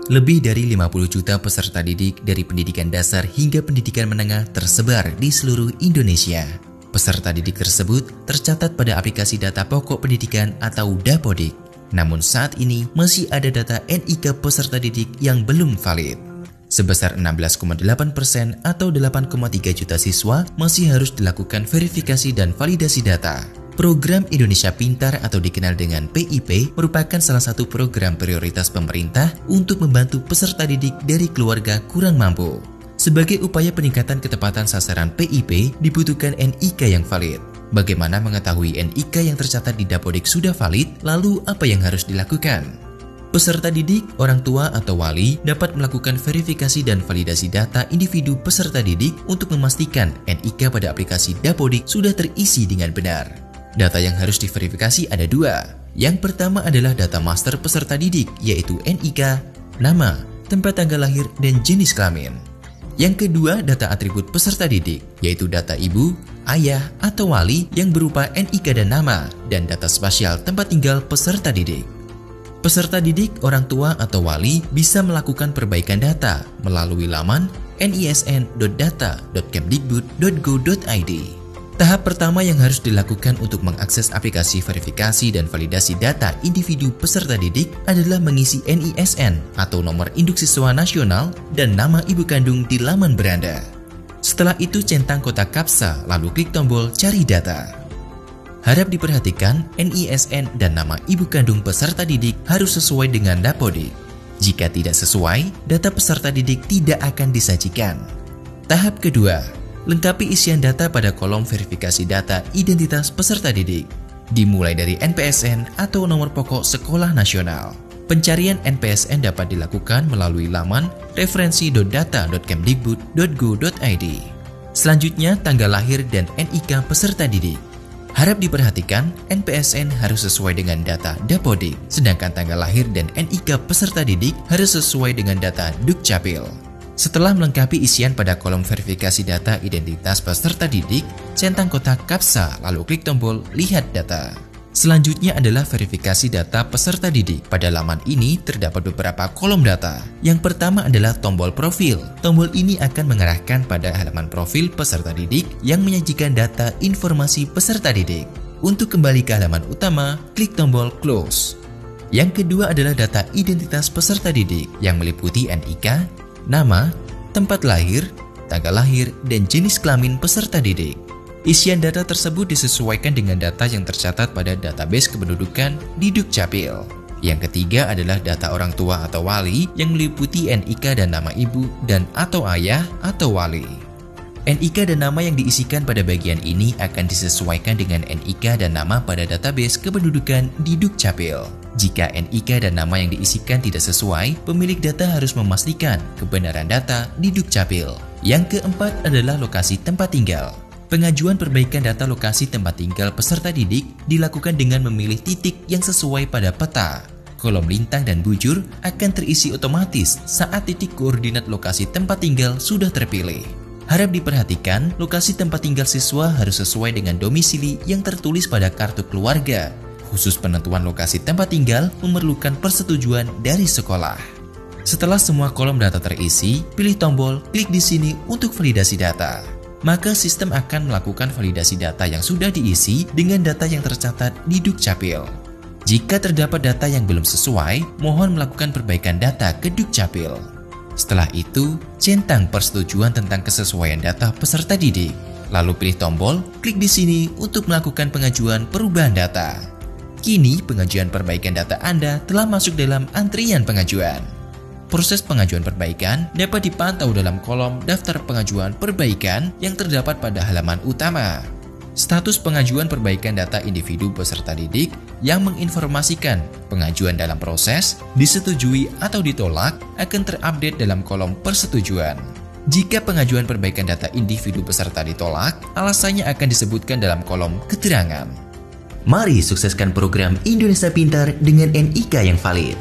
Lebih dari 50 juta peserta didik dari pendidikan dasar hingga pendidikan menengah tersebar di seluruh Indonesia. Peserta didik tersebut tercatat pada aplikasi data pokok pendidikan atau Dapodik. Namun saat ini masih ada data NIK peserta didik yang belum valid. Sebesar 16,8% atau 8,3 juta siswa masih harus dilakukan verifikasi dan validasi data. Program Indonesia Pintar atau dikenal dengan PIP merupakan salah satu program prioritas pemerintah untuk membantu peserta didik dari keluarga kurang mampu. Sebagai upaya peningkatan ketepatan sasaran PIP, dibutuhkan NIK yang valid. Bagaimana mengetahui NIK yang tercatat di Dapodik sudah valid, lalu apa yang harus dilakukan? Peserta didik, orang tua atau wali dapat melakukan verifikasi dan validasi data individu peserta didik untuk memastikan NIK pada aplikasi Dapodik sudah terisi dengan benar. Data yang harus diverifikasi ada dua. Yang pertama adalah data master peserta didik, yaitu NIK, nama, tempat tanggal lahir, dan jenis kelamin. Yang kedua, data atribut peserta didik, yaitu data ibu, ayah, atau wali yang berupa NIK dan nama, dan data spasial tempat tinggal peserta didik. Peserta didik, orang tua, atau wali bisa melakukan perbaikan data melalui laman nisn.data.kemdikbud.go.id. Tahap pertama yang harus dilakukan untuk mengakses aplikasi verifikasi dan validasi data individu peserta didik adalah mengisi NISN atau nomor induk siswa nasional dan nama ibu kandung di laman beranda. Setelah itu centang kotak kapsa lalu klik tombol cari data. Harap diperhatikan NISN dan nama ibu kandung peserta didik harus sesuai dengan Dapodik. Jika tidak sesuai, data peserta didik tidak akan disajikan. Tahap kedua, lengkapi isian data pada kolom verifikasi data identitas peserta didik, dimulai dari NPSN atau nomor pokok sekolah nasional. Pencarian NPSN dapat dilakukan melalui laman referensi.data.kemdikbud.go.id. Selanjutnya, tanggal lahir dan NIK peserta didik. Harap diperhatikan, NPSN harus sesuai dengan data Dapodik, sedangkan tanggal lahir dan NIK peserta didik harus sesuai dengan data Dukcapil. Setelah melengkapi isian pada kolom verifikasi data identitas peserta didik, centang kotak kapsa lalu klik tombol lihat data. Selanjutnya adalah verifikasi data peserta didik. Pada laman ini terdapat beberapa kolom data. Yang pertama adalah tombol profil. Tombol ini akan mengarahkan pada halaman profil peserta didik yang menyajikan data informasi peserta didik. Untuk kembali ke halaman utama, klik tombol close. Yang kedua adalah data identitas peserta didik yang meliputi NIK, nama, tempat lahir, tanggal lahir, dan jenis kelamin peserta didik. Isian data tersebut disesuaikan dengan data yang tercatat pada database kependudukan di Dukcapil. Yang ketiga adalah data orang tua atau wali yang meliputi NIK dan nama ibu dan atau ayah atau wali. NIK dan nama yang diisikan pada bagian ini akan disesuaikan dengan NIK dan nama pada database kependudukan di Dukcapil. Jika NIK dan nama yang diisikan tidak sesuai, pemilik data harus memastikan kebenaran data di Dukcapil. Yang keempat adalah lokasi tempat tinggal. Pengajuan perbaikan data lokasi tempat tinggal peserta didik dilakukan dengan memilih titik yang sesuai pada peta. Kolom lintang dan bujur akan terisi otomatis saat titik koordinat lokasi tempat tinggal sudah terpilih. Harap diperhatikan, lokasi tempat tinggal siswa harus sesuai dengan domisili yang tertulis pada kartu keluarga. Khusus penentuan lokasi tempat tinggal memerlukan persetujuan dari sekolah. Setelah semua kolom data terisi, pilih tombol klik di sini untuk validasi data. Maka sistem akan melakukan validasi data yang sudah diisi dengan data yang tercatat di Dukcapil. Jika terdapat data yang belum sesuai, mohon melakukan perbaikan data ke Dukcapil. Setelah itu, centang persetujuan tentang kesesuaian data peserta didik. Lalu pilih tombol klik di sini untuk melakukan pengajuan perubahan data. Kini, pengajuan perbaikan data Anda telah masuk dalam antrian pengajuan. Proses pengajuan perbaikan dapat dipantau dalam kolom daftar pengajuan perbaikan yang terdapat pada halaman utama. Status pengajuan perbaikan data individu peserta didik yang menginformasikan pengajuan dalam proses, disetujui atau ditolak akan terupdate dalam kolom persetujuan. Jika pengajuan perbaikan data individu peserta ditolak, alasannya akan disebutkan dalam kolom keterangan. Mari sukseskan program Indonesia Pintar dengan NIK yang valid.